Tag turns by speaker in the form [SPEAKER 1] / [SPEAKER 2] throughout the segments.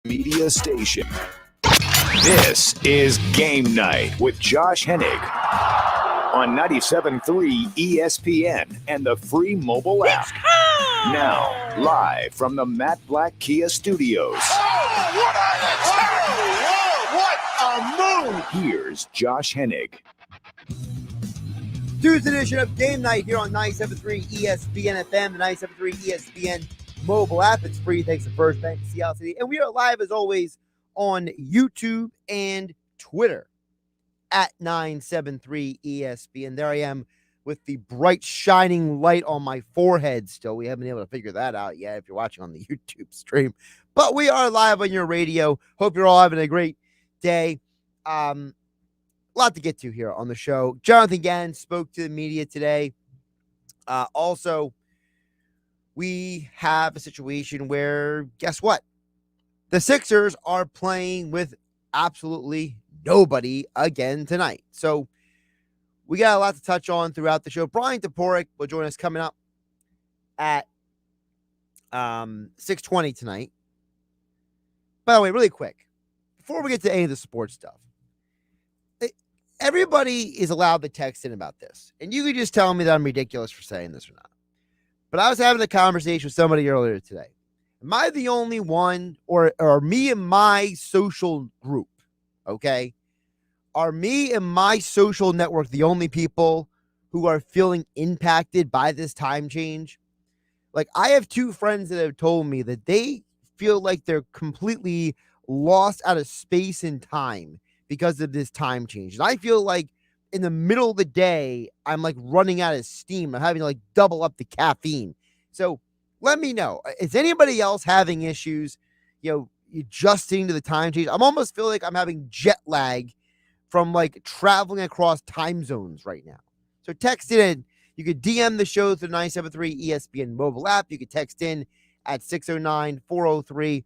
[SPEAKER 1] Media station. This is Game Night with Josh Hennig on 97.3 ESPN and the free mobile app. Now, live from the Matt Black Kia Studios.
[SPEAKER 2] What a move!
[SPEAKER 1] Here's Josh Hennig.
[SPEAKER 3] Tuesday edition of Game Night here on 97.3 ESPN FM, the 97.3 ESPN mobile app. It's free thanks to First Bank CLC. And we are live as always on YouTube and Twitter at 973 ESPN. There I am with the bright shining light on my forehead still. We haven't been able to figure that out yet if you're watching on the YouTube stream. But we are live on your radio. Hope you're all having a great day. A lot to get to here on the show. Jonathan Gann spoke to the media today. Also, we have a situation where, guess what? The Sixers are playing with absolutely nobody again tonight. So we got a lot to touch on throughout the show. Bryan Toporek will join us coming up at 6:20 tonight. By the way, really quick, before we get to any of the sports stuff, everybody is allowed to text in about this. And you can just tell me that I'm ridiculous for saying this or not. But I was having a conversation with somebody earlier today. Am I the only one, or me and my social group, okay? Are me and my social network the only people who are feeling impacted by this time change? Like, I have two friends that have told me that they feel like they're completely lost out of space and time because of this time change. And I feel like in the middle of the day, I'm like running out of steam. I'm having to like double up the caffeine. So let me know. Is anybody else having issues, adjusting to the time change? I'm almost feel like I'm having jet lag from like traveling across time zones right now. So text it in. You could DM the show through the 973 ESPN mobile app. You could text in at 609-403-0973.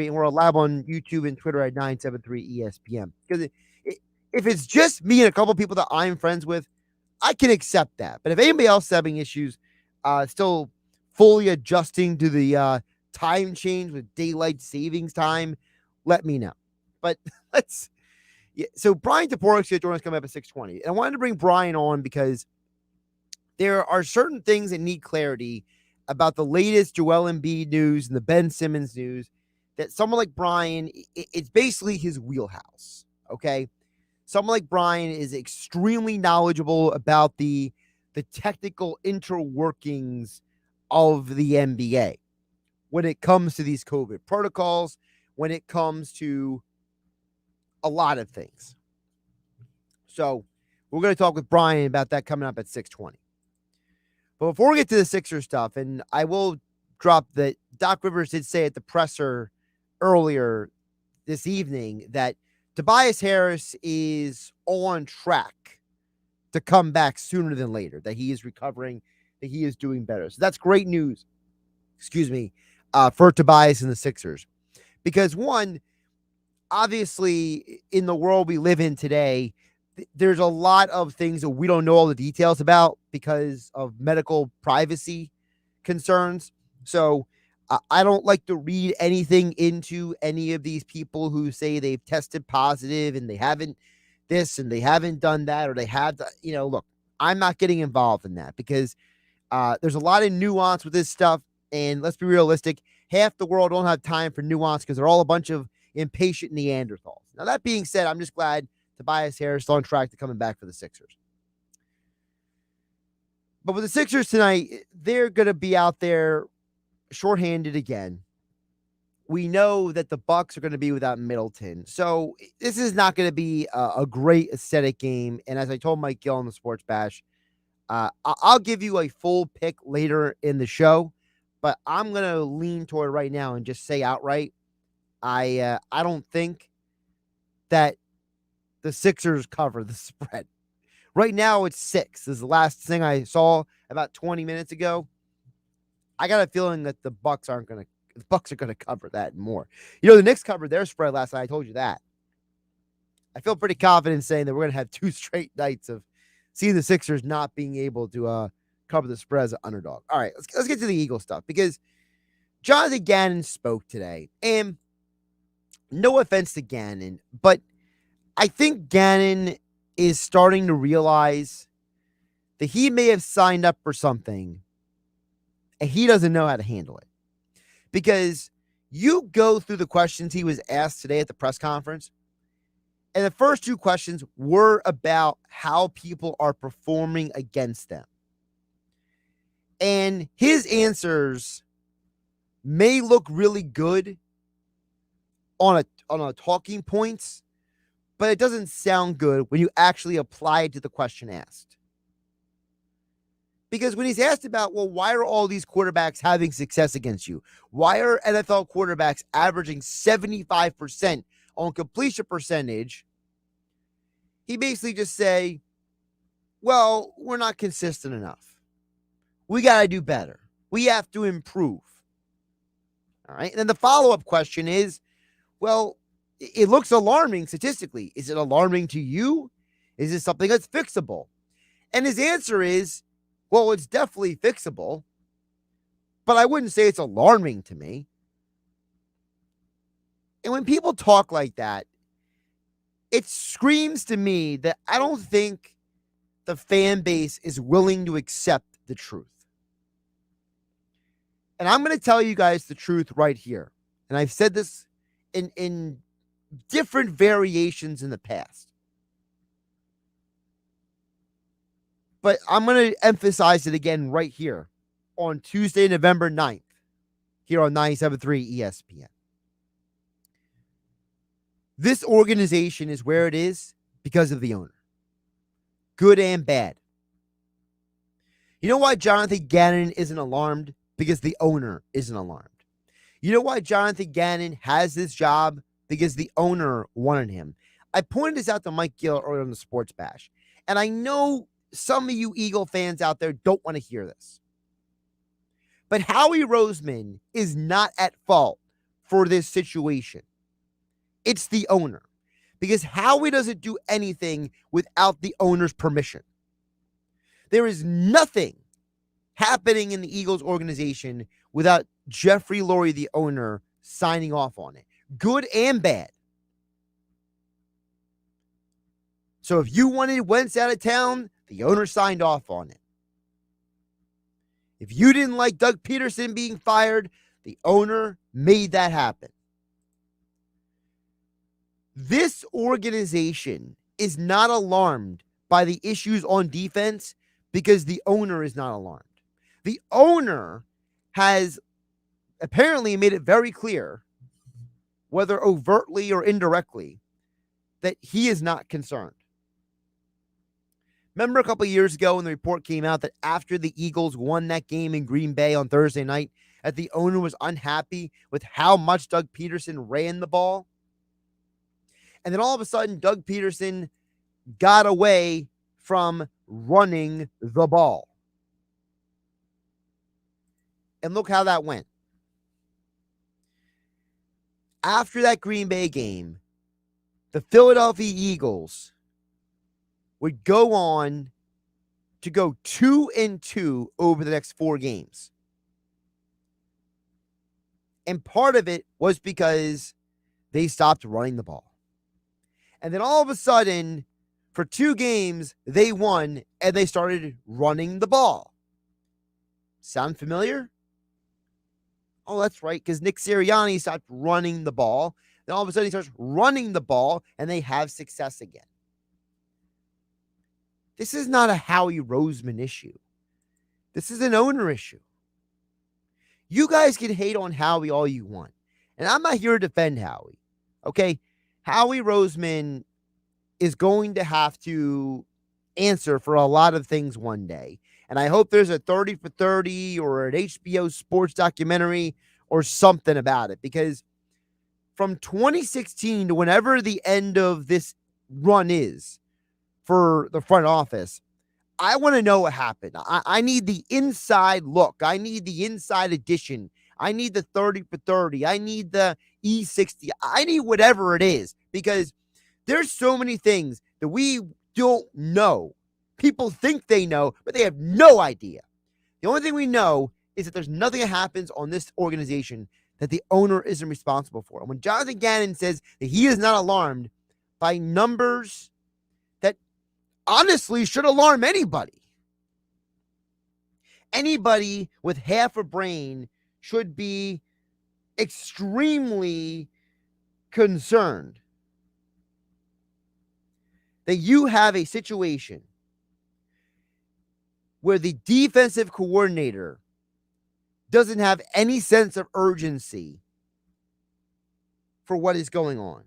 [SPEAKER 3] And we're live on YouTube and Twitter at 973 ESPN. Because if it's just me and a couple people that I'm friends with, I can accept that. But if anybody else is having issues, still fully adjusting to the time change with daylight savings time, let me know. But so Bryan Toporek is joining us coming up at 6:20. And I wanted to bring Bryan on because there are certain things that need clarity about the latest Joel Embiid news and the Ben Simmons news that someone like Bryan, it's basically his wheelhouse, okay? Someone like Bryan is extremely knowledgeable about the technical interworkings of the NBA when it comes to these COVID protocols, when it comes to a lot of things. So we're going to talk with Bryan about that coming up at 6:20. But before we get to the Sixers stuff, and I will drop that Doc Rivers did say at the presser earlier this evening that Tobias Harris is on track to come back sooner than later, that he is recovering, that he is doing better. So that's great news, for Tobias and the Sixers. Because one, obviously, in the world we live in today, there's a lot of things that we don't know all the details about because of medical privacy concerns. So I don't like to read anything into any of these people who say they've tested positive and they haven't this and they haven't done that, or they have, look, I'm not getting involved in that because there's a lot of nuance with this stuff. And let's be realistic. Half the world don't have time for nuance because they're all a bunch of impatient Neanderthals. Now, that being said, I'm just glad Tobias Harris is on track to coming back for the Sixers. But with the Sixers tonight, they're going to be out there shorthanded again. We know that the Bucks are going to be without Middleton. So this is not going to be a great aesthetic game. And as I told Mike Gill on the Sports Bash, I'll give you a full pick later in the show, but I'm going to lean toward right now and just say outright, I don't think that the Sixers cover the spread. Right now, it's 6. This is the last thing I saw about 20 minutes ago. I got a feeling that the Bucks are going to cover that and more. The Knicks covered their spread last night. I told you that. I feel pretty confident saying that we're going to have 2 straight nights of seeing the Sixers not being able to cover the spread as an underdog. All right, let's get to the Eagle stuff because Jonathan Gannon spoke today, and no offense to Gannon, but I think Gannon is starting to realize that he may have signed up for something and he doesn't know how to handle it. Because you go through the questions he was asked today at the press conference, and the first two questions were about how people are performing against them. And his answers may look really good on a talking points, but it doesn't sound good when you actually apply it to the question asked. Because when he's asked about, well, why are all these quarterbacks having success against you? Why are NFL quarterbacks averaging 75% on completion percentage? He basically just say, well, we're not consistent enough. We got to do better. We have to improve. All right. And then the follow-up question is, well, it looks alarming statistically. Is it alarming to you? Is it something that's fixable? And his answer is, well, it's definitely fixable, but I wouldn't say it's alarming to me. And when people talk like that, it screams to me that I don't think the fan base is willing to accept the truth. And I'm going to tell you guys the truth right here. And I've said this in different variations in the past. But I'm going to emphasize it again right here on Tuesday, November 9th, here on 97.3 ESPN. This organization is where it is because of the owner. Good and bad. You know why Jonathan Gannon isn't alarmed? Because the owner isn't alarmed. You know why Jonathan Gannon has this job? Because the owner wanted him. I pointed this out to Mike Gill earlier on the Sports Bash. And I know some of you Eagle fans out there don't want to hear this. But Howie Roseman is not at fault for this situation. It's the owner. Because Howie doesn't do anything without the owner's permission. There is nothing happening in the Eagles organization without Jeffrey Lurie, the owner, signing off on it. Good and bad. So if you wanted Wentz out of town, the owner signed off on it. If you didn't like Doug Peterson being fired, the owner made that happen. This organization is not alarmed by the issues on defense because the owner is not alarmed. The owner has apparently made it very clear, whether overtly or indirectly, that he is not concerned. Remember a couple of years ago when the report came out that after the Eagles won that game in Green Bay on Thursday night, that the owner was unhappy with how much Doug Peterson ran the ball? And then all of a sudden, Doug Peterson got away from running the ball. And look how that went. After that Green Bay game, the Philadelphia Eagles would go on to go 2-2 over the next 4 games. And part of it was because they stopped running the ball. And then all of a sudden, for 2 games, they won and they started running the ball. Sound familiar? Oh, that's right, because Nick Sirianni stopped running the ball. Then all of a sudden he starts running the ball and they have success again. This is not a Howie Roseman issue. This is an owner issue. You guys can hate on Howie all you want. And I'm not here to defend Howie. Okay? Howie Roseman is going to have to answer for a lot of things one day. And I hope there's a 30 for 30 or an HBO sports documentary or something about it. Because from 2016 to whenever the end of this run is for the front office, I want to know what happened. I need the inside look. I need the inside edition. I need the 30 for 30. I need the E60. I need whatever it is. Because there's so many things that we don't know. People think they know, but they have no idea. The only thing we know is that there's nothing that happens on this organization that the owner isn't responsible for. And when Jonathan Gannon says that he is not alarmed by numbers that honestly should alarm anybody, anybody with half a brain should be extremely concerned that you have a situation where the defensive coordinator doesn't have any sense of urgency for what is going on.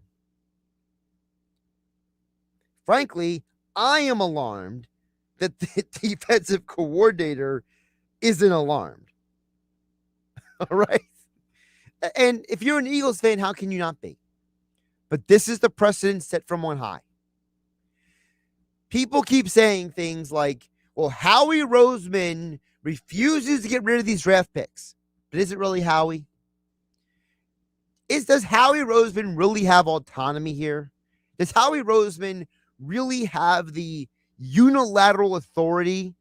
[SPEAKER 3] Frankly, I am alarmed that the defensive coordinator isn't alarmed. All right. And if you're an Eagles fan, how can you not be? But this is the precedent set from on high. People keep saying things like, well, Howie Roseman refuses to get rid of these draft picks. But is it really Howie? Does Howie Roseman really have autonomy here? Does Howie Roseman really have the unilateral authority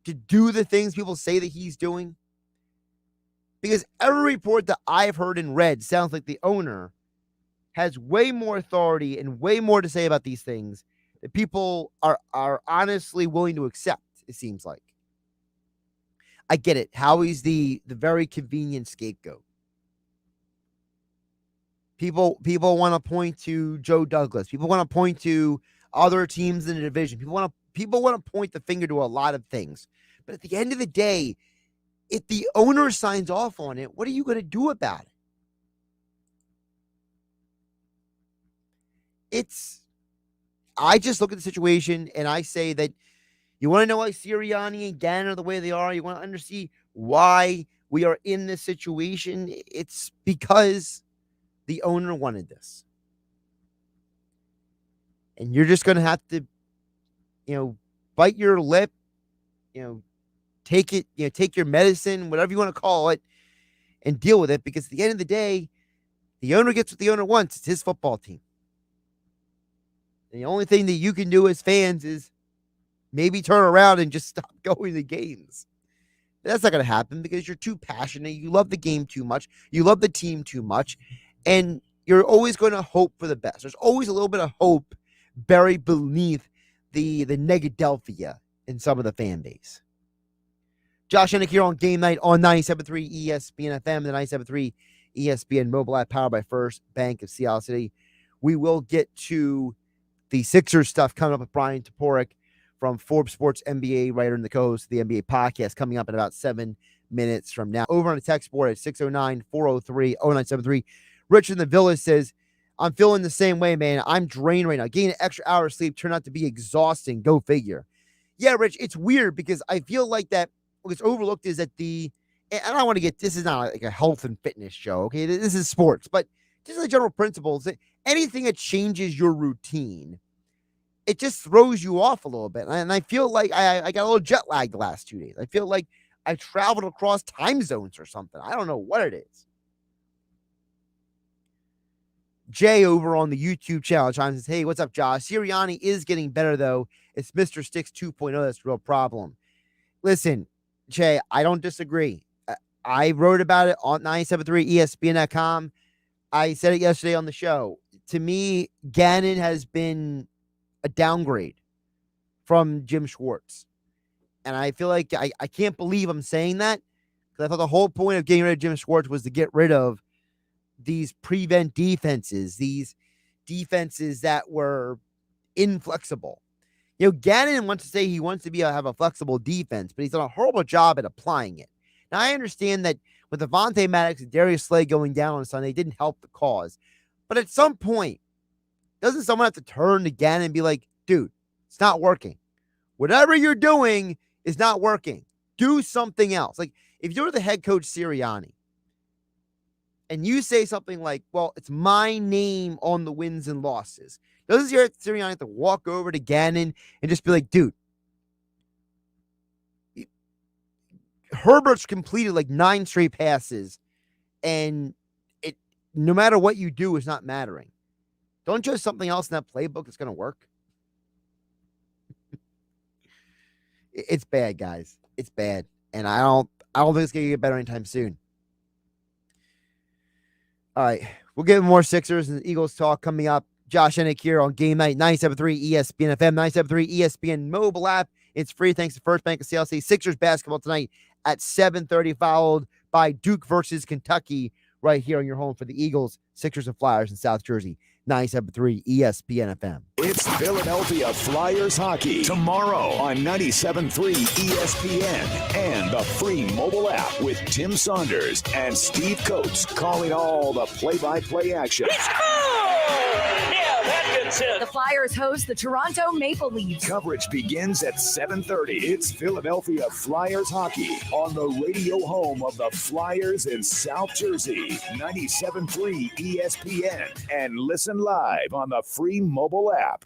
[SPEAKER 3] to do the things people say that he's doing? Because every report that I've heard and read sounds like the owner has way more authority and way more to say about these things that people are honestly willing to accept, it seems like. I get it. Howie's the very convenient scapegoat. People want to point to Joe Douglas. People want to point to other teams in the division. People want to point the finger to a lot of things. But at the end of the day, if the owner signs off on it, what are you going to do about it? I just look at the situation and I say that you want to know why Sirianni and Gannon are the way they are. You want to understand why we are in this situation. It's because the owner wanted this. And you're just going to have to, bite your lip, take it, take your medicine, whatever you want to call it, and deal with it. Because at the end of the day, the owner gets what the owner wants. It's his football team. And the only thing that you can do as fans is maybe turn around and just stop going to games. That's not going to happen because you're too passionate. You love the game too much. You love the team too much. And you're always going to hope for the best. There's always a little bit of hope buried beneath the negadelphia in some of the fan base. Josh Hennig here on Game Night on 97.3 ESPN FM, the 97.3 ESPN mobile app powered by First Bank of Seattle City. We will get to the Sixers stuff coming up with Bryan Toporek from Forbes Sports NBA writer and the co-host of the NBA podcast coming up in about 7 minutes from now. Over on the text board at 609-403-0973. Rich in the Village says, I'm feeling the same way, man. I'm drained right now. Getting an extra hour of sleep turned out to be exhausting. Go figure. Yeah, Rich, it's weird because I feel like that what's overlooked is that and I don't want to this is not like a health and fitness show, okay? This is sports, but just the general principles that anything that changes your routine, it just throws you off a little bit. And I feel like I got a little jet lag the last 2 days. I feel like I traveled across time zones or something. I don't know what it is. Jay over on the YouTube channel chimes says, hey, what's up, Josh? Sirianni is getting better, though. It's Mr. Sticks 2.0 that's the real problem. Listen, Jay, I don't disagree. I wrote about it on 973ESPN.com. I said it yesterday on the show. To me, Gannon has been a downgrade from Jim Schwartz. And I feel like I can't believe I'm saying that because I thought the whole point of getting rid of Jim Schwartz was to get rid of these prevent defenses, these defenses that were inflexible. Gannon wants to say he wants to have a flexible defense, but he's done a horrible job at applying it. Now, I understand that with Avonte Maddox and Darius Slay going down on Sunday, it didn't help the cause. But at some point, doesn't someone have to turn to Gannon and be like, dude, it's not working. Whatever you're doing is not working. Do something else. Like, if you're the head coach Sirianni, and you say something like, well, it's my name on the wins and losses, doesn't Sirianni have to walk over to Gannon and just be like, dude, Herbert's completed like 9 straight passes, and it, no matter what you do, is not mattering. Don't you have something else in that playbook that's going to work? It's bad, guys. It's bad. And I don't think it's going to get better anytime soon. All right. We'll get more Sixers and Eagles talk coming up. Josh Hennig here on Game Night, 97.3 ESPN FM, 97.3 ESPN mobile app. It's free thanks to First Bank of CLC. Sixers basketball tonight at 7:30, followed by Duke versus Kentucky right here on your home for the Eagles, Sixers, and Flyers in South Jersey. 97.3 ESPN FM.
[SPEAKER 1] It's Philadelphia Flyers hockey tomorrow on 97.3 ESPN and the free mobile app with Tim Saunders and Steve Coates calling all the play-by-play action.
[SPEAKER 4] The Flyers host the Toronto Maple Leafs.
[SPEAKER 1] Coverage begins at 7:30. It's Philadelphia Flyers hockey on the radio home of the Flyers in South Jersey, 97.3 ESPN, and listen live on the free mobile app.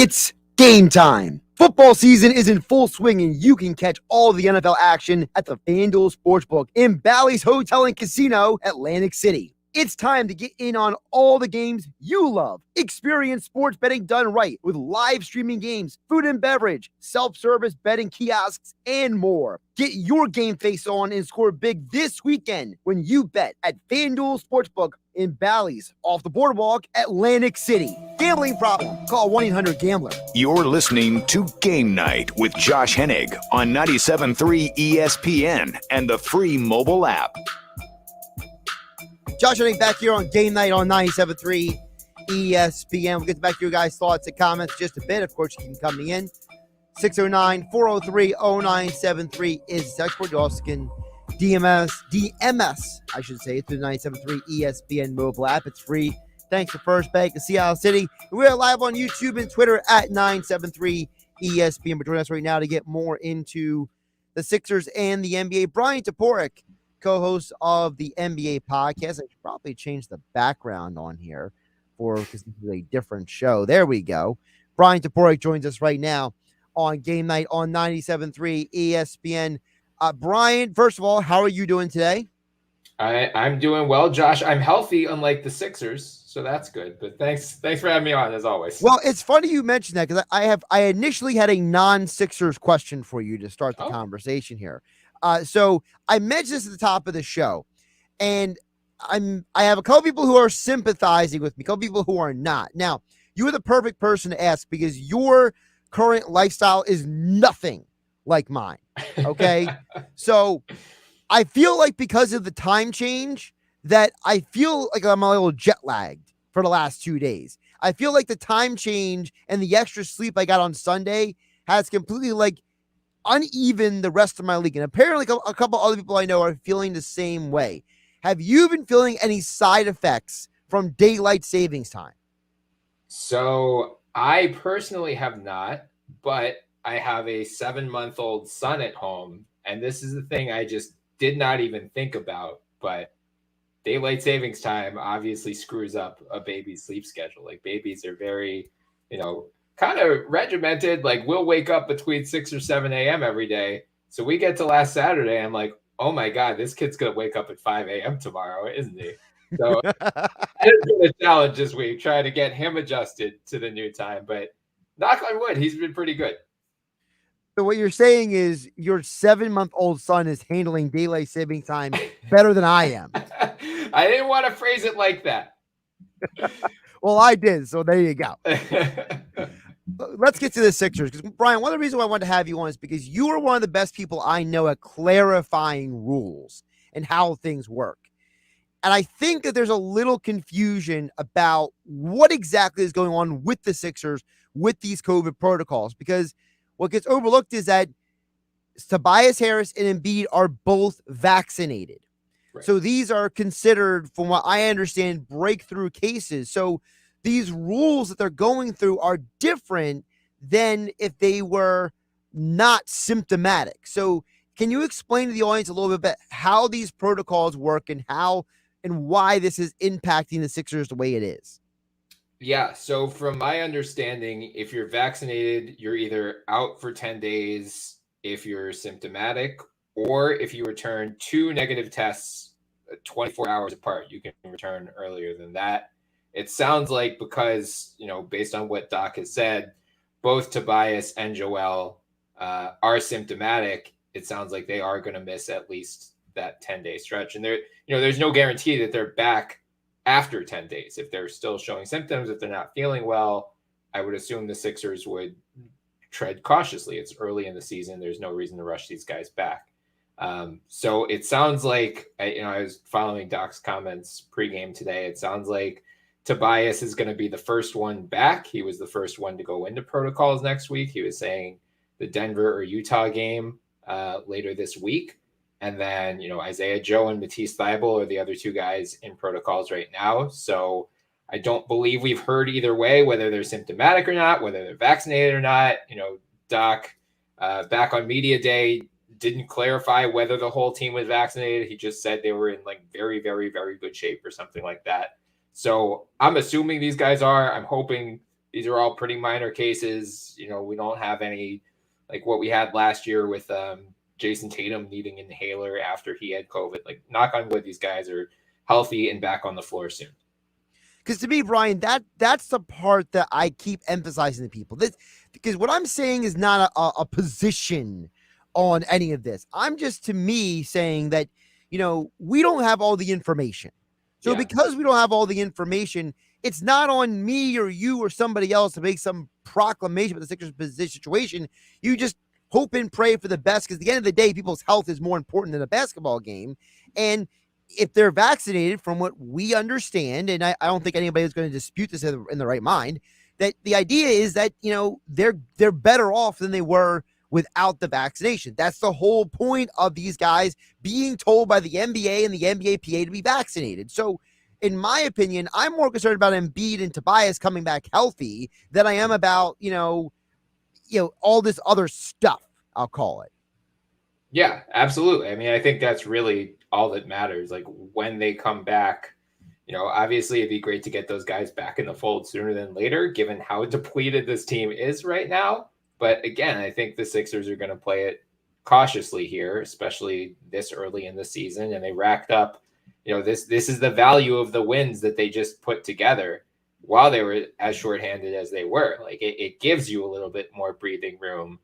[SPEAKER 3] It's game time. Football season is in full swing, and you can catch all the NFL action at the FanDuel Sportsbook in Bally's Hotel and Casino, Atlantic City. It's time to get in on all the games you love. Experience sports betting done right with live streaming games, food and beverage, self-service betting kiosks, and more. Get your game face on and score big this weekend when you bet at FanDuel Sportsbook in Bally's off the boardwalk, Atlantic City. Gambling problem? Call 1-800-GAMBLER.
[SPEAKER 1] You're listening to Game Night with Josh Hennig on 97.3 ESPN and the free mobile app.
[SPEAKER 3] Josh Hennig back here on Game Night on 97.3 ESPN. We'll get back to your guys' thoughts and comments in just a bit. Of course, you can come in. 609-403-0973 is the text board. You also can DMS, I should say, through the 97.3 ESPN mobile app. It's free. Thanks to First Bank of Seattle City. We are live on YouTube and Twitter at 973 ESPN. But join us right now to get more into the Sixers and the NBA. Bryan Toporek, co-host of the NBA podcast. I should probably change the background on here because this is a different show. There we go. Bryan Toporek joins us right now on Game Night on 97.3 ESPN. Bryan, first of all, how are you doing today?
[SPEAKER 5] I'm doing well, Josh. I'm healthy, unlike the Sixers, so that's good. But thanks for having me on, as always.
[SPEAKER 3] Well, it's funny you mentioned that because I initially had a non-Sixers question for you to start the conversation here. So I mentioned this at the top of the show, and I have a couple people who are sympathizing with me, a couple people who are not. Now, you are the perfect person to ask because your current lifestyle is nothing like mine. Okay. So I feel like because of the time change that I feel like I'm a little jet lagged for the last 2 days. I feel like the time change and the extra sleep I got on Sunday has completely uneven the rest of my league. And apparently a couple other people I know are feeling the same way. Have you been feeling any side effects from daylight savings time?
[SPEAKER 5] So I personally have not, but I have a 7-month-old son at home. And this is the thing I just did not even think about, but daylight savings time obviously screws up a baby's sleep schedule. Like, babies are very, kind of regimented. Like, we'll wake up between 6 or 7 a.m. every day. So we get to last Saturday, I'm like, oh my God, this kid's going to wake up at 5 a.m. tomorrow, isn't he? So it's been a challenge this week, trying to get him adjusted to the new time. But knock on wood, he's been pretty good.
[SPEAKER 3] So what you're saying is your 7-month-old son is handling daylight saving time better than I am.
[SPEAKER 5] I didn't want to phrase it like that.
[SPEAKER 3] Well, I did. So there you go. Let's get to the Sixers. Because, Bryan, one of the reasons I wanted to have you on is because you are one of the best people I know at clarifying rules and how things work. And I think that there's a little confusion about what exactly is going on with the Sixers with these COVID protocols. Because what gets overlooked is that Tobias Harris and Embiid are both vaccinated. Right. So these are considered, from what I understand, breakthrough cases. So these rules that they're going through are different than if they were not symptomatic. So can you explain to the audience a little bit about how these protocols work and how and why this is impacting the Sixers the way it is?
[SPEAKER 5] Yeah, so from my understanding, if you're vaccinated, you're either out for 10 days if you're symptomatic, or if you return 2 negative tests 24 hours apart, you can return earlier than that. It sounds like, because, based on what Doc has said, both Tobias and Joel are symptomatic. It sounds like they are going to miss at least that 10-day stretch. And there's no guarantee that they're back after 10 days. If they're still showing symptoms, if they're not feeling well, I would assume the Sixers would tread cautiously. It's early in the season. There's no reason to rush these guys back. So it sounds like, I was following Doc's comments pregame today. It sounds like Tobias is going to be the first one back. He was the first one to go into protocols next week. He was saying the Denver or Utah game later this week. And then, Isaiah Joe and Matisse Thybulle are the other 2 guys in protocols right now. So I don't believe we've heard either way, whether they're symptomatic or not, whether they're vaccinated or not. Doc, back on media day, didn't clarify whether the whole team was vaccinated. He just said they were in very, very, very good shape or something like that. So I'm assuming these guys are. I'm hoping these are all pretty minor cases. We don't have any like what we had last year with Jason Tatum needing an inhaler after he had COVID. Like, knock on wood, these guys are healthy and back on the floor soon.
[SPEAKER 3] Because to me, Bryan, that's the part that I keep emphasizing to people. Because what I'm saying is not a position on any of this. I'm just, to me, saying that, we don't have all the information. So because we don't have all the information, it's not on me or you or somebody else to make some proclamation about the Sixers situation. You just hope and pray for the best, because at the end of the day, people's health is more important than a basketball game. And if they're vaccinated, from what we understand, and I don't think anybody's going to dispute this in the right mind, that the idea is that, they're better off than they were without the vaccination. That's the whole point of these guys being told by the NBA and the NBAPA to be vaccinated. So in my opinion, I'm more concerned about Embiid and Tobias coming back healthy than I am about, all this other stuff, I'll call it.
[SPEAKER 5] Yeah, absolutely. I mean, I think that's really all that matters. Like, when they come back, obviously it'd be great to get those guys back in the fold sooner than later, given how depleted this team is right now. But again, I think the Sixers are going to play it cautiously here, especially this early in the season. And they racked up, this is the value of the wins that they just put together while they were as shorthanded as they were. Like, it gives you a little bit more breathing room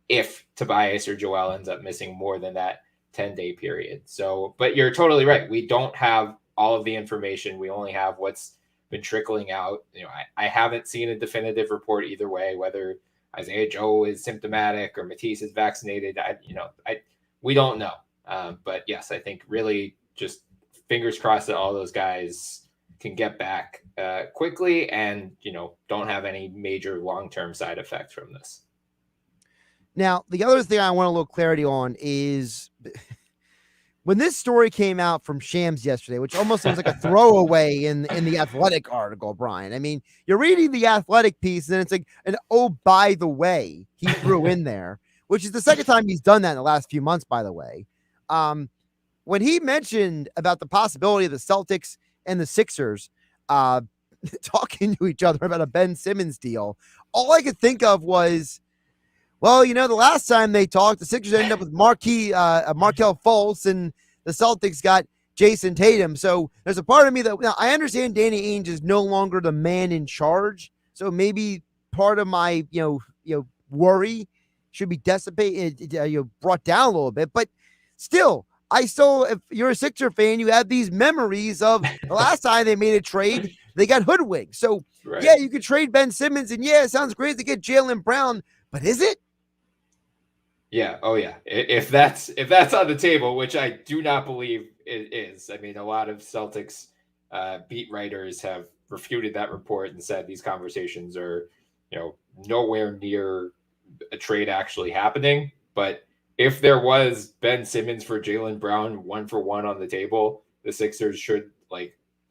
[SPEAKER 5] if Tobias or Joel ends up missing more than that 10-day period. So, but you're totally right. We don't have all of the information. We only have what's been trickling out. I haven't seen a definitive report either way, whether Isaiah Joe is symptomatic or Matisse is vaccinated. We don't know. But yes, I think really just fingers crossed that all those guys can get back quickly and, don't have any major long-term side effects from this.
[SPEAKER 3] Now, the other thing I want a little clarity on is when this story came out from Shams yesterday, which almost sounds like a throwaway in the Athletic article, Bryan. I mean, you're reading the Athletic piece, and it's like oh, by the way, he threw in there, which is the second time he's done that in the last few months, by the way. When he mentioned about the possibility of the Celtics and the Sixers talking to each other about a Ben Simmons deal, all I could think of was, well, the last time they talked, the Sixers ended up with Markelle Fultz, and the Celtics got Jason Tatum. So there's a part of me that, now, I understand Danny Ainge is no longer the man in charge. So maybe part of my, worry should be dissipated, brought down a little bit. But still, if you're a Sixer fan, you have these memories of the last time they made a trade, they got hoodwinked. So right. Yeah, you could trade Ben Simmons, and yeah, it sounds great to get Jaylen Brown, but is it?
[SPEAKER 5] Yeah. Oh, yeah. If that's on the table, which I do not believe it is. I mean, a lot of Celtics beat writers have refuted that report and said these conversations are, nowhere near a trade actually happening. But if there was Ben Simmons for Jaylen Brown 1-for-1 on the table, the Sixers should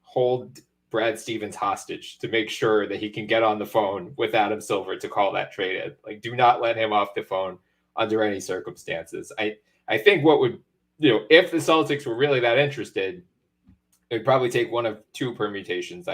[SPEAKER 5] hold Brad Stevens hostage to make sure that he can get on the phone with Adam Silver to call that trade in. Do not let him off the phone under any circumstances. I think what would, if the Celtics were really that interested, it would probably take one of two permutations.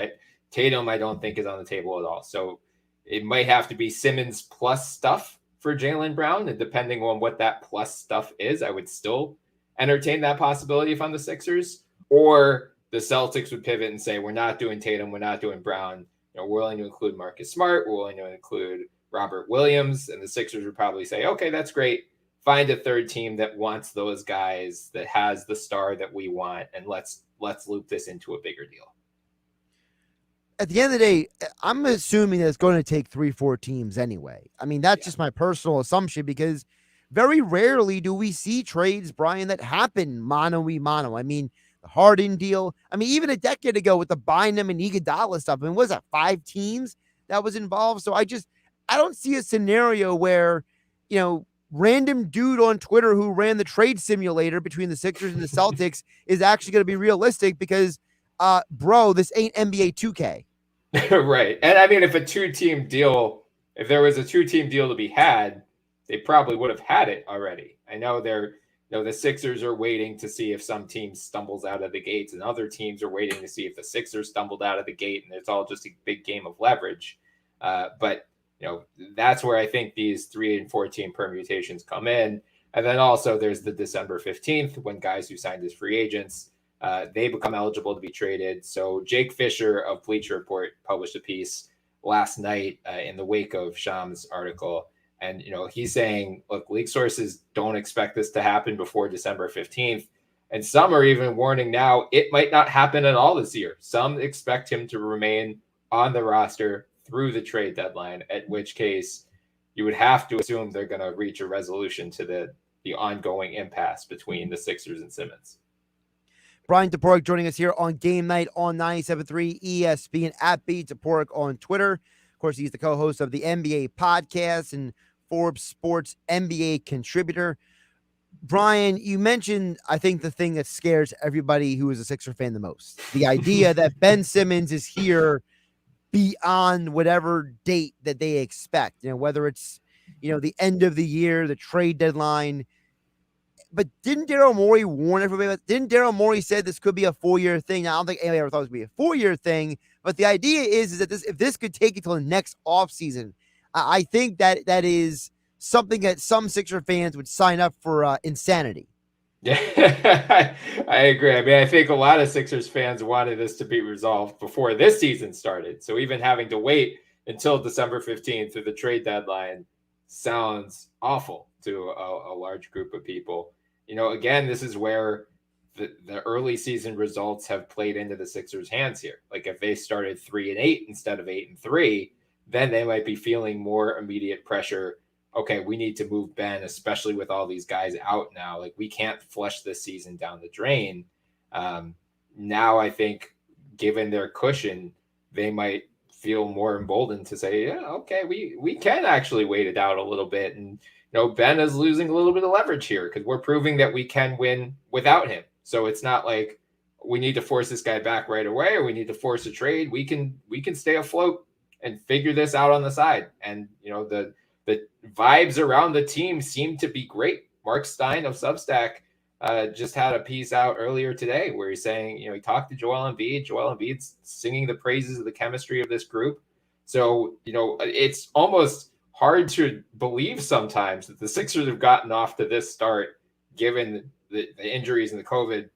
[SPEAKER 5] Tatum, I don't think, is on the table at all. So it might have to be Simmons plus stuff for Jaylen Brown. And depending on what that plus stuff is, I would still entertain that possibility if I'm the Sixers. Or the Celtics would pivot and say, we're not doing Tatum, we're not doing Brown. We're willing to include Marcus Smart. We're willing to include Robert Williams, and the Sixers would probably say, okay, that's great. Find a third team that wants those guys, that has the star that we want, and let's loop this into a bigger deal.
[SPEAKER 3] At the end of the day, I'm assuming that it's going to take 3-4 teams anyway. I mean, that's just my personal assumption, because very rarely do we see trades, Bryan, that happen mano-a-mano. I mean, the Harden deal. I mean, even a decade ago with the Bynum and Iguodala stuff, I mean, was that 5 teams that was involved? So I don't see a scenario where, random dude on Twitter who ran the trade simulator between the Sixers and the Celtics is actually going to be realistic, because, this ain't NBA 2K.
[SPEAKER 5] Right. And I mean, if there was a 2-team deal to be had, they probably would have had it already. I know the Sixers are waiting to see if some team stumbles out of the gates, and other teams are waiting to see if the Sixers stumbled out of the gate, and it's all just a big game of leverage. But that's where I think these 3 and 14 permutations come in. And then also there's the December 15th when guys who signed as free agents, they become eligible to be traded. So Jake Fisher of Bleacher Report published a piece last night in the wake of Sham's article. And, he's saying, look, league sources don't expect this to happen before December 15th. And some are even warning now it might not happen at all this year. Some expect him to remain on the roster through the trade deadline, at which case you would have to assume they're going to reach a resolution to the ongoing impasse between the Sixers and Simmons.
[SPEAKER 3] Bryan Toporek joining us here on Game Night on 97.3 ESPN at Toporek on Twitter. Of course, he's the co-host of the NBA podcast and Forbes Sports NBA contributor. Bryan, you mentioned, I think, the thing that scares everybody who is a Sixer fan the most. The idea that Ben Simmons is here beyond whatever date that they expect, whether it's, the end of the year, the trade deadline. But didn't Daryl Morey warn everybody? Didn't Daryl Morey said this could be a 4-year thing? Now, I don't think anybody ever thought it would be a 4-year thing. But the idea is that if this could take until the next offseason, I think that is something that some Sixer fans would sign up for insanity.
[SPEAKER 5] Yeah, I agree. I mean, I think a lot of Sixers fans wanted this to be resolved before this season started. So even having to wait until December 15th through the trade deadline sounds awful to a large group of people. Again, this is where the early season results have played into the Sixers' hands here. Like if they started 3-8 instead of 8-3, then they might be feeling more immediate pressure. Okay, we need to move Ben, especially with all these guys out now. Like we can't flush this season down the drain. Now I think given their cushion, they might feel more emboldened to say, yeah, okay, we can actually wait it out a little bit. And, Ben is losing a little bit of leverage here because we're proving that we can win without him. So it's not like we need to force this guy back right away or we need to force a trade. We can stay afloat and figure this out on the side. And, the vibes around the team seem to be great. Mark Stein of Substack just had a piece out earlier today where he's saying, he talked to Joel Embiid. Joel Embiid's singing the praises of the chemistry of this group. So, it's almost hard to believe sometimes that the Sixers have gotten off to this start given the injuries and the COVID.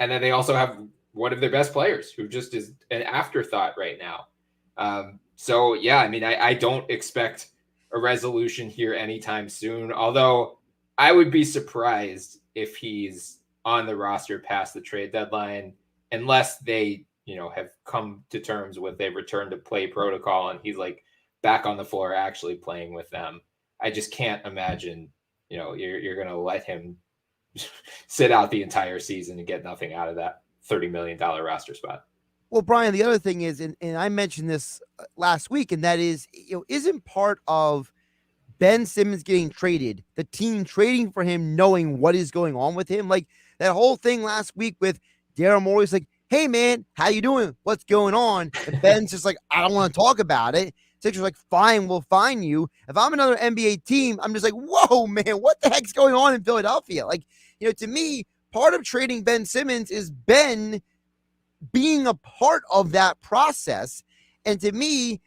[SPEAKER 5] And then they also have one of their best players who just is an afterthought right now. So, yeah, I mean, I don't expect a resolution here anytime soon, although I would be surprised if he's on the roster past the trade deadline, unless they, have come to terms with a return to play protocol and he's like back on the floor actually playing with them. I just can't imagine, you're going to let him sit out the entire season and get nothing out of that $30 million roster spot.
[SPEAKER 3] Well, Bryan, the other thing is, and I mentioned this last week, and that is, isn't part of Ben Simmons getting traded, the team trading for him, knowing what is going on with him? Like that whole thing last week with Daryl Morey's like, hey, man, how you doing? What's going on? And Ben's just like, I don't want to talk about it. Sixers like, fine, we'll find you. If I'm another NBA team, I'm just like, whoa, man, what the heck's going on in Philadelphia? Like, to me, part of trading Ben Simmons is Ben being a part of that process. And to me,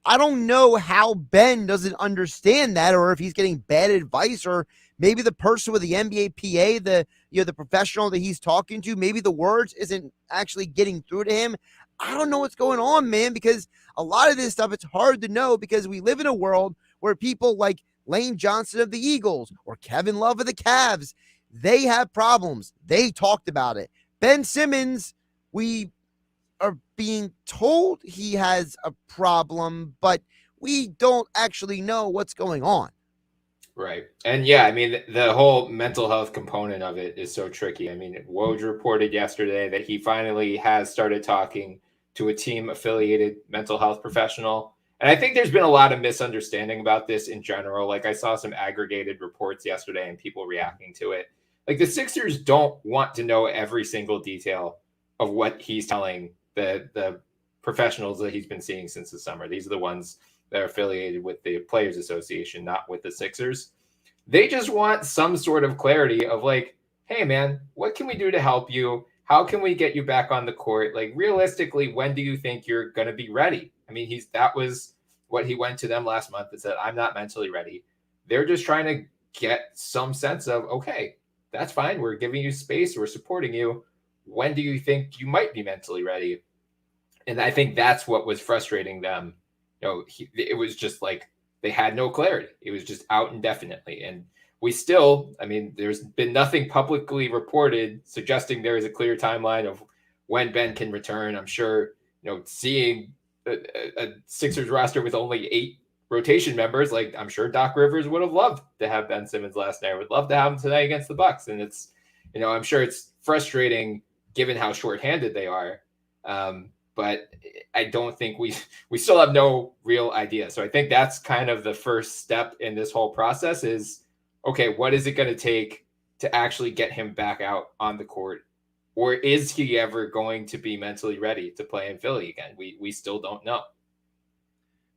[SPEAKER 3] I don't know how Ben doesn't understand that, or if he's getting bad advice, or maybe the person with the NBA PA, the professional that he's talking to, maybe the words isn't actually getting through to him. I don't know what's going on, man, because a lot of this stuff, it's hard to know because we live in a world where people like Lane Johnson of the Eagles or Kevin Love of the Cavs, they have problems. They talked about it. Ben Simmons, we are being told he has a problem, but we don't actually know what's going on.
[SPEAKER 5] Right. And yeah, I mean, the whole mental health component of it is so tricky. I mean, Woj reported yesterday that he finally has started talking to a team affiliated mental health professional. And I think there's been a lot of misunderstanding about this in general. Like I saw some aggregated reports yesterday and people reacting to it. Like the Sixers don't want to know every single detail of what he's telling the professionals that he's been seeing since the summer. These are the ones that are affiliated with the Players Association, not with the Sixers. They just want some sort of clarity of like, hey man, what can we do to help you? How can we get you back on the court? Like realistically, when do you think you're going to be ready I mean, that was what he went to them last month and said, I'm not mentally ready. They're just trying to get some sense of, okay, that's fine. We're giving you space. We're supporting you. When do you think you might be mentally ready? And I think that's what was frustrating them. It was just like they had no clarity. It was just out indefinitely. And we still, I mean, there's been nothing publicly reported suggesting there is a clear timeline of when Ben can return. I'm sure, seeing a Sixers roster with only 8 rotation members, like I'm sure Doc Rivers would have loved to have Ben Simmons last night. Would love to have him tonight against the Bucks. And it's, I'm sure it's frustrating given how shorthanded they are. But I don't think we still have no real idea. So I think that's kind of the first step in this whole process is, okay, what is it going to take to actually get him back out on the court? Or is he ever going to be mentally ready to play in Philly again? We still don't know.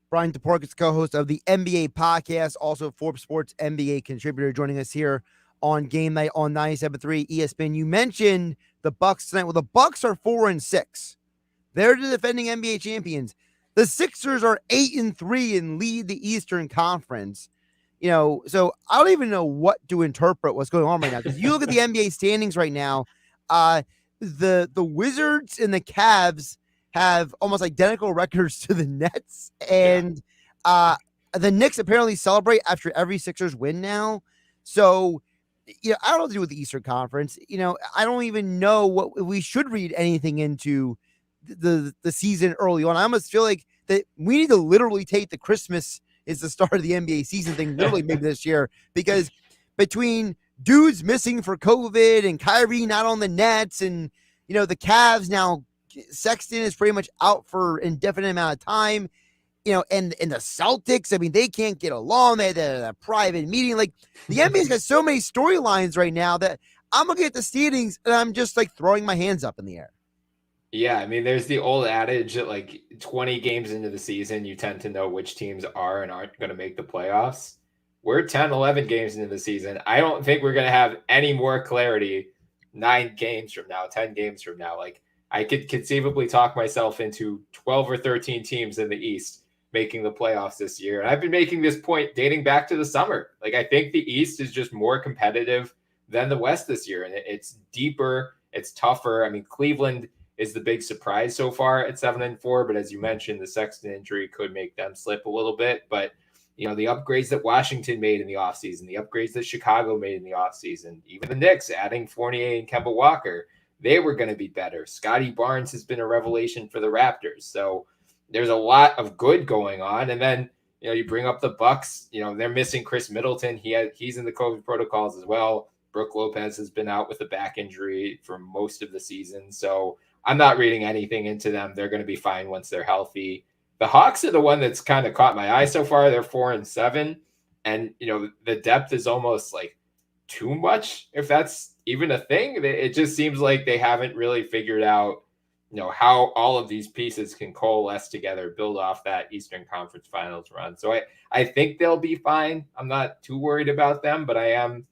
[SPEAKER 3] Bryan Toporek is co-host of the NBA podcast, also Forbes Sports NBA contributor, joining us here on Game Night on 97.3 ESPN. You mentioned the Bucks tonight. Well, the Bucks are 4-6. They're the defending NBA champions. The Sixers are 8-3 and lead the Eastern Conference. So I don't even know what to interpret what's going on right now. Because you look at the NBA standings right now, the Wizards and the Cavs have almost identical records to the Nets, and the Knicks apparently celebrate after every Sixers win now. So, I don't know what to do with the Eastern Conference. I don't even know what we should read anything into the season early on. I almost feel like that we need to literally take the Christmas is the start of the NBA season thing literally maybe this year, because between dudes missing for COVID and Kyrie not on the Nets and, the Cavs now, Sexton is pretty much out for indefinite amount of time, and the Celtics, I mean, they can't get along. They had a private meeting. Like, the NBA's got so many storylines right now that I'm looking at the standings and I'm just like throwing my hands up in the air.
[SPEAKER 5] Yeah, I mean, there's the old adage that like 20 games into the season, you tend to know which teams are and aren't going to make the playoffs. We're 10, 11 games into the season. I don't think we're going to have any more clarity 9 games from now, 10 games from now. Like, I could conceivably talk myself into 12 or 13 teams in the East making the playoffs this year. And I've been making this point dating back to the summer. Like, I think the East is just more competitive than the West this year. And it's deeper, it's tougher. I mean, Cleveland is the big surprise so far at 7-4. But as you mentioned, the Sexton injury could make them slip a little bit. But, the upgrades that Washington made in the offseason, the upgrades that Chicago made in the offseason, even the Knicks adding Fournier and Kemba Walker, they were going to be better. Scotty Barnes has been a revelation for the Raptors. So there's a lot of good going on. And then, you bring up the Bucks, they're missing Chris Middleton. He's in the COVID protocols as well. Brooke Lopez has been out with a back injury for most of the season. So I'm not reading anything into them. They're going to be fine once they're healthy. The Hawks are the one that's kind of caught my eye so far. They're 4-7. And, the depth is almost like too much, if that's even a thing. It just seems like they haven't really figured out, how all of these pieces can coalesce together, build off that Eastern Conference Finals run. So I think they'll be fine. I'm not too worried about them, but I am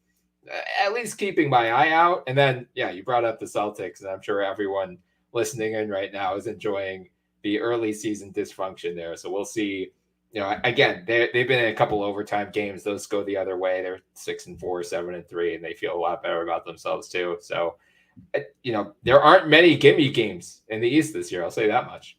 [SPEAKER 5] at least keeping my eye out. And then, you brought up the Celtics, and I'm sure everyone listening in right now is enjoying the early season dysfunction there. So we'll see. Again, they've been in a couple overtime games. Those go the other way. They're 6-4, 7-3, and they feel a lot better about themselves too. So, there aren't many gimme games in the East this year. I'll say that much.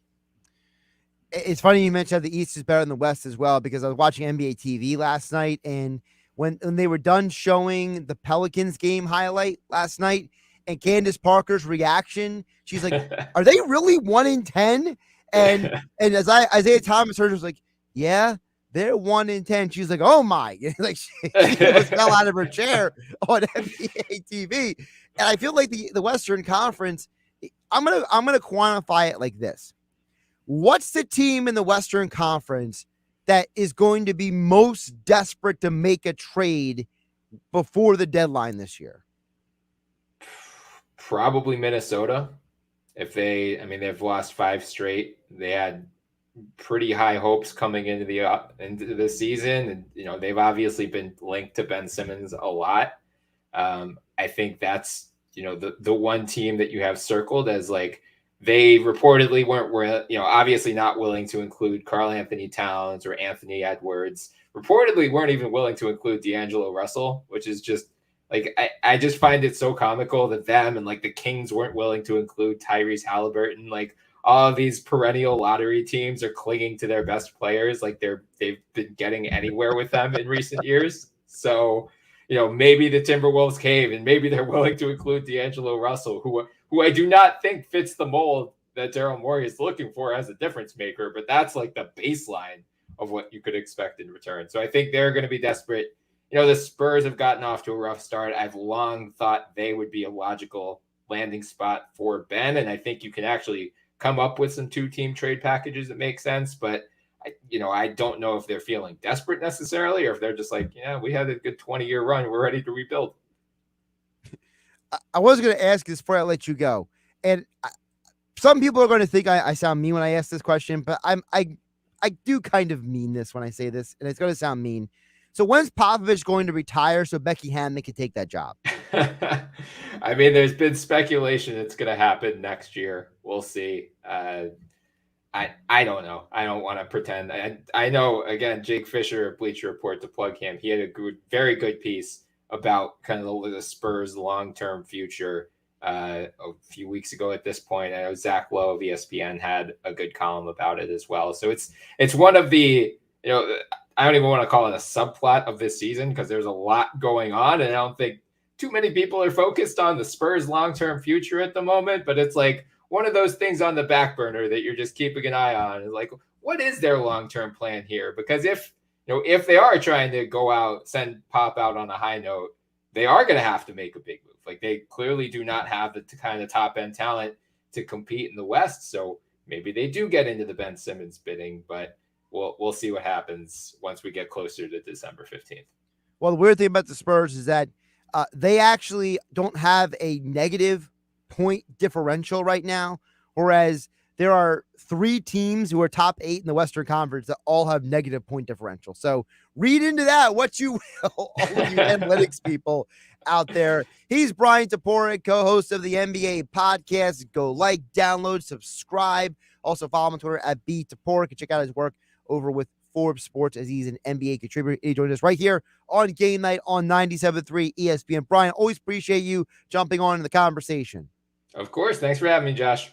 [SPEAKER 3] It's funny you mentioned the East is better than the West as well, because I was watching NBA TV last night, and when they were done showing the Pelicans game highlight last night, and Candace Parker's reaction, she's like, "Are they really 1-10?" And as Isaiah Thomas heard, was like, "Yeah, they're 1-10." She's like, "Oh my!" Like she almost fell out of her chair on NBA TV. And I feel like the Western Conference, I'm gonna quantify it like this: what's the team in the Western Conference that is going to be most desperate to make a trade before the deadline this year?
[SPEAKER 5] Probably Minnesota. They've lost 5 straight. They had pretty high hopes coming into the season, and they've obviously been linked to Ben Simmons a lot. I think that's the one team that you have circled as like they reportedly weren't, obviously not willing to include Karl Anthony Towns or Anthony Edwards. Reportedly weren't even willing to include D'Angelo Russell, which is just like, I just find it so comical that them and like the Kings weren't willing to include Tyrese Halliburton. Like, all of these perennial lottery teams are clinging to their best players. Like they've been getting anywhere with them in recent years. So, maybe the Timberwolves cave and maybe they're willing to include D'Angelo Russell, who I do not think fits the mold that Daryl Morey is looking for as a difference maker, but that's like the baseline of what you could expect in return. So I think they're going to be desperate. The Spurs have gotten off to a rough start. I've long thought they would be a logical landing spot for Ben, and I think you can actually come up with some 2-team trade packages that make sense, but I don't know if they're feeling desperate necessarily, or if they're just like, we had a good 20-year run, we're ready to rebuild.
[SPEAKER 3] I was going to ask this before I let you go, and some people are going to think I sound mean when I ask this question, but I do kind of mean this when I say this, and it's going to sound mean. So when's Popovich going to retire so Becky Hammon can take that job?
[SPEAKER 5] I mean, there's been speculation it's going to happen next year. We'll see. I don't know. I don't want to pretend. I know, again, Jake Fisher of Bleacher Report, to plug him, he had a very good piece about kind of the Spurs' long-term future a few weeks ago at this point. I know Zach Lowe of ESPN had a good column about it as well. So it's one of the, I don't even want to call it a subplot of this season because there's a lot going on, and I don't think too many people are focused on the Spurs' long-term future at the moment, but it's like one of those things on the back burner that you're just keeping an eye on. Is like, what is their long-term plan here? Because if they are trying to go out, send Pop out on a high note, they are going to have to make a big move. Like, they clearly do not have the kind of top-end talent to compete in the West, so maybe they do get into the Ben Simmons bidding, but we'll see what happens once we get closer to December 15th.
[SPEAKER 3] Well, the weird thing about the Spurs is that they actually don't have a negative point differential right now, whereas there are 3 teams who are top 8 in the Western Conference that all have negative point differential. So read into that what you will, all of you analytics people out there. He's Bryan Toporek, co-host of the NBA podcast. Go like, download, subscribe. Also follow him on Twitter at @BToporek and check out his work over with Forbes Sports as he's an NBA contributor. He joined us right here on Game Night on 97.3 ESPN. Bryan, always appreciate you jumping on in the conversation.
[SPEAKER 5] Of course. Thanks for having me, Josh.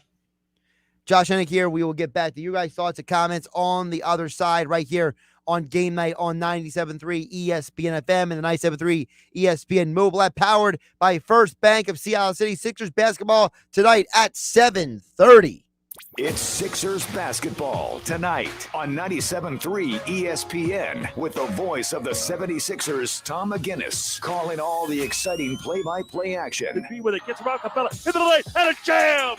[SPEAKER 3] Josh Hennig here. We will get back to you guys' thoughts and comments on the other side right here on Game Night on 97.3 ESPN FM and the 97.3 ESPN mobile app, powered by First Bank of Seattle City. Sixers basketball tonight at 7:30.
[SPEAKER 1] It's Sixers basketball tonight on 97.3 ESPN with the voice of the 76ers, Tom McGinnis, calling all the exciting play-by-play action.
[SPEAKER 2] With it, gets around Capella into the lane and a jam.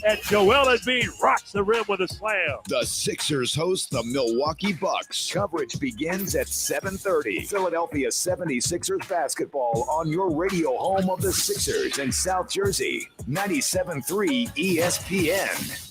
[SPEAKER 2] And Joel Embiid rocks the rim with a slam.
[SPEAKER 1] The Sixers host the Milwaukee Bucks. Coverage begins at 7:30. Philadelphia 76ers basketball on your radio home of the Sixers in South Jersey. 97.3 ESPN.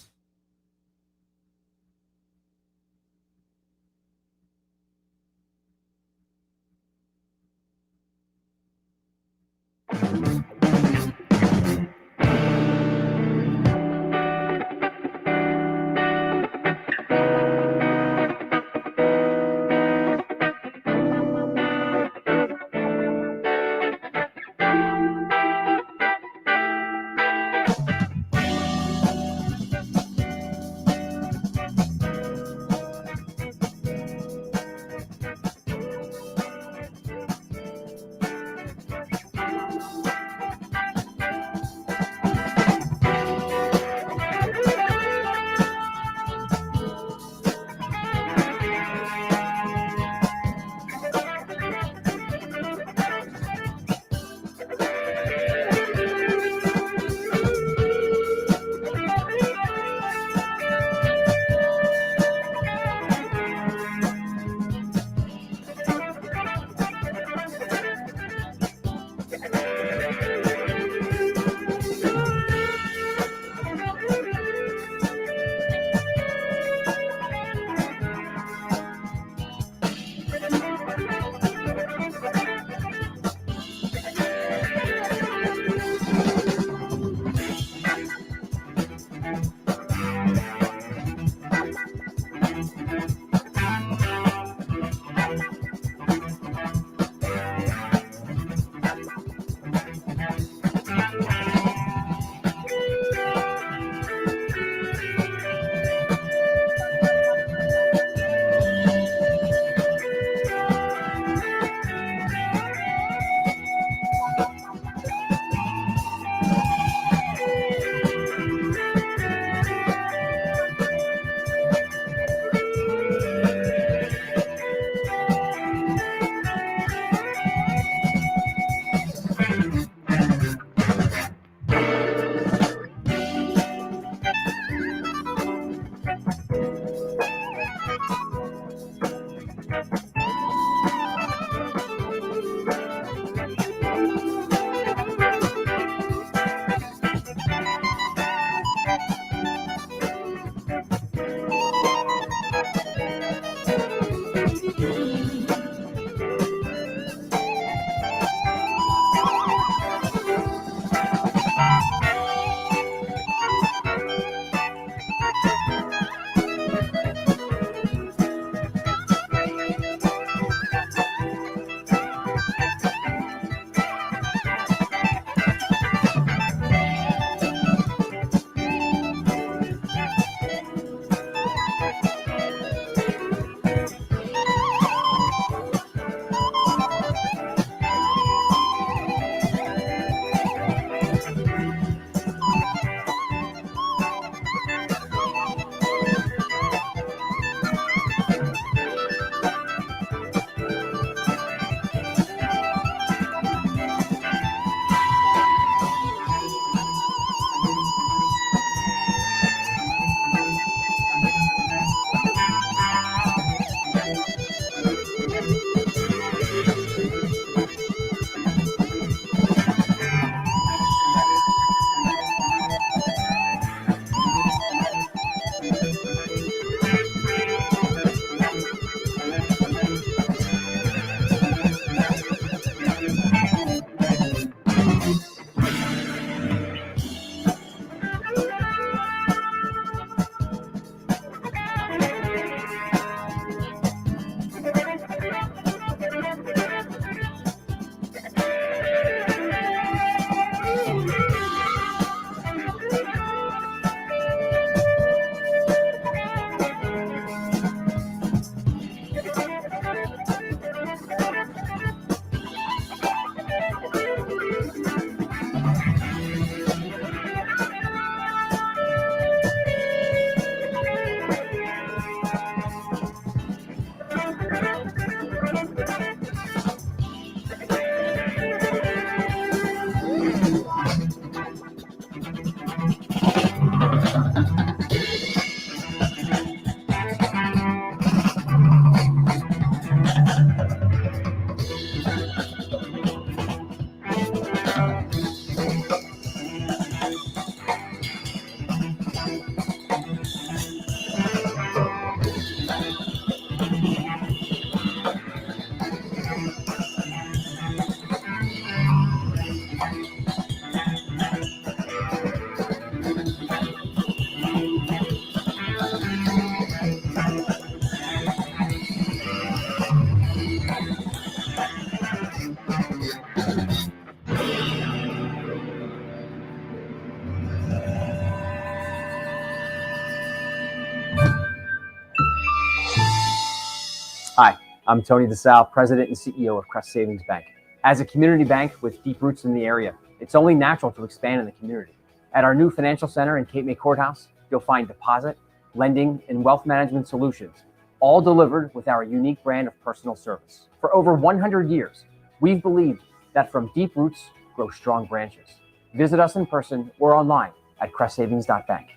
[SPEAKER 6] Hi, I'm Tony DeSalle, President and CEO of Crest Savings Bank. As a community bank with deep roots in the area, it's only natural to expand in the community. At our new financial center in Cape May Courthouse, you'll find deposit, lending, and wealth management solutions, all delivered with our unique brand of personal service. For over 100 years, we've believed that from deep roots grow strong branches. Visit us in person or online at crestsavings.bank.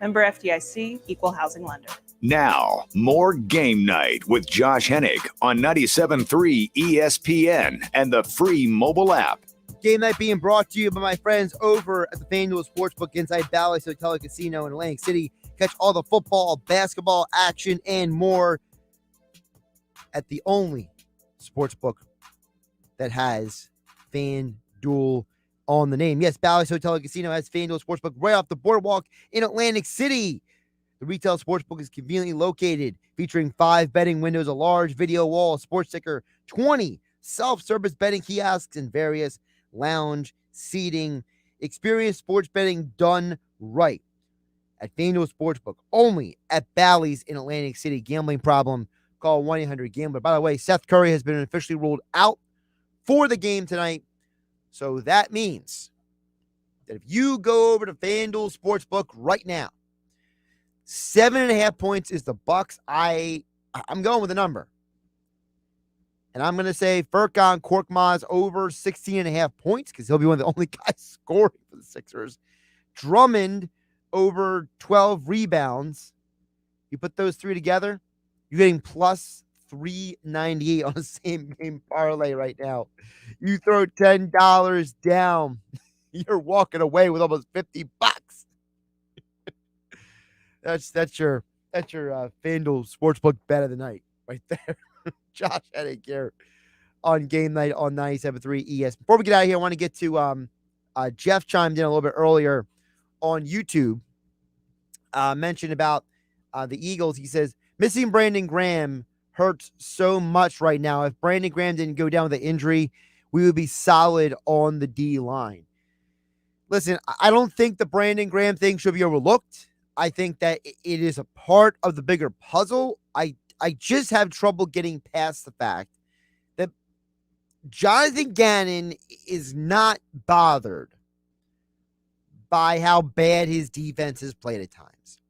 [SPEAKER 7] Member FDIC, equal housing lender.
[SPEAKER 1] Now, more Game Night with Josh Hennig on 97.3 ESPN and the free mobile app.
[SPEAKER 3] Game Night being brought to you by my friends over at the FanDuel Sportsbook inside Bally's Hotel and Casino in Atlantic City. Catch all the football, basketball action, and more at the only sportsbook that has FanDuel on the name. Yes, Bally's Hotel and Casino has FanDuel Sportsbook right off the boardwalk in Atlantic City. The retail sportsbook is conveniently located, featuring 5 betting windows, a large video wall, a sports ticker, 20 self-service betting kiosks, and various lounge seating. Experience sports betting done right at FanDuel Sportsbook, only at Bally's in Atlantic City. Gambling problem, call 1-800-GAMBLER. By the way, Seth Curry has been officially ruled out for the game tonight. So that means that if you go over to FanDuel Sportsbook right now, 7.5 points is the Bucks. I'm going with a number. And I'm going to say Furkan Korkmaz over 16.5 points because he'll be one of the only guys scoring for the Sixers. Drummond over 12 rebounds. You put those three together, you're getting plus 398 on the same game parlay right now. You throw $10 down, you're walking away with almost $50. That's your FanDuel Sportsbook bet of the night right there. Josh Hennig here on Game Night on 97.3 ES. Before we get out of here, I want to get to Jeff chimed in a little bit earlier on YouTube. Mentioned about the Eagles. He says, missing Brandon Graham hurts so much right now. If Brandon Graham didn't go down with an injury, we would be solid on the D line. Listen, I don't think the Brandon Graham thing should be overlooked. I think that it is a part of the bigger puzzle. I just have trouble getting past the fact that Jonathan Gannon is not bothered by how bad his defense has played at times.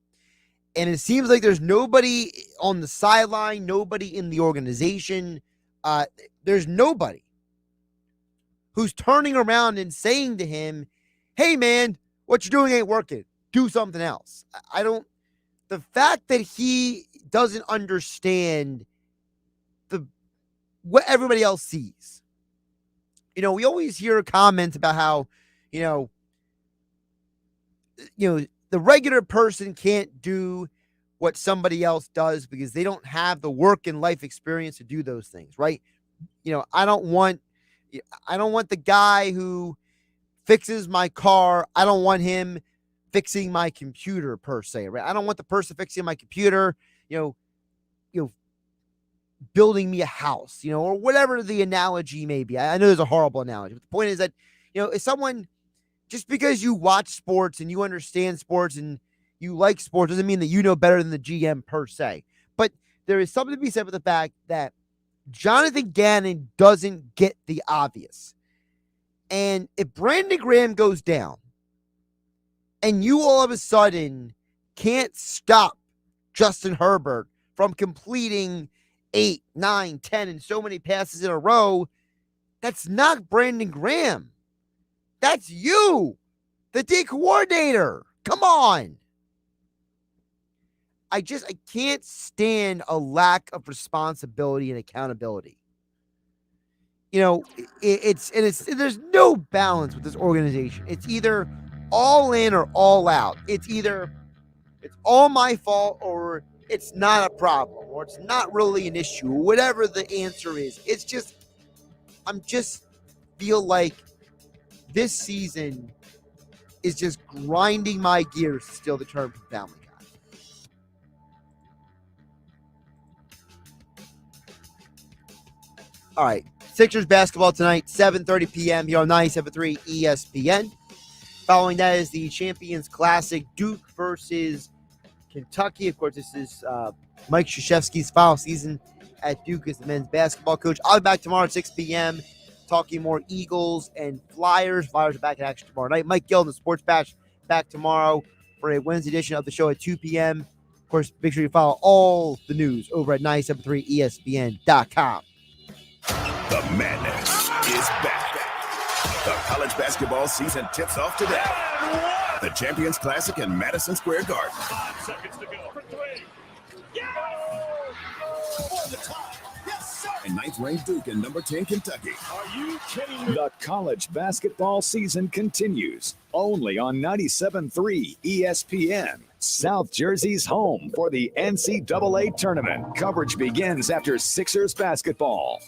[SPEAKER 3] And it seems like there's nobody on the sideline, nobody in the organization. There's nobody who's turning around and saying to him, hey, man, what you're doing ain't working. Do something else. The fact that he doesn't understand what everybody else sees. We always hear comments about how, the regular person can't do what somebody else does because they don't have the work and life experience to do those things, right? I don't want the guy who fixes my car. I don't want him fixing my computer per se, right? I don't want the person fixing my computer, building me a house, or whatever the analogy may be. I know there's a horrible analogy, but the point is that, if someone, just because you watch sports and you understand sports and you like sports doesn't mean that you know better than the GM per se. But there is something to be said with the fact that Jonathan Gannon doesn't get the obvious. And if Brandon Graham goes down, and you all of a sudden can't stop Justin Herbert from completing 8, 9, 10, and so many passes in a row, that's not Brandon Graham. That's you, the D coordinator. Come on. I can't stand a lack of responsibility and accountability. There's no balance with this organization. It's either all in or all out. It's either it's all my fault or it's not a problem or it's not really an issue, whatever the answer is. I'm just feel like this season is just grinding my gears, to steal the term from Family Guy. All right, Sixers basketball tonight, 7:30 p.m. here on 97.3 ESPN. Following that is the Champions Classic, Duke versus Kentucky. Of course, this is Mike Krzyzewski's final season at Duke as the men's basketball coach. I'll be back tomorrow at 6 p.m. talking more Eagles and Flyers. Flyers are back in action tomorrow night. Mike Gill, the Sports Bash, back tomorrow for a Wednesday edition of the show at 2 p.m. Of course, make sure you follow all the news over at 973ESPN.com.
[SPEAKER 1] The madness is back. The college basketball season tips off today. The Champions Classic in Madison Square Garden.
[SPEAKER 2] 5 seconds to go for 3.
[SPEAKER 1] For the top. Yes, sir. And 9th-ranked Duke and number 10 Kentucky.
[SPEAKER 2] Are you kidding me?
[SPEAKER 1] The college basketball season continues only on 97.3 ESPN. South Jersey's home for the NCAA tournament. Coverage begins after Sixers basketball.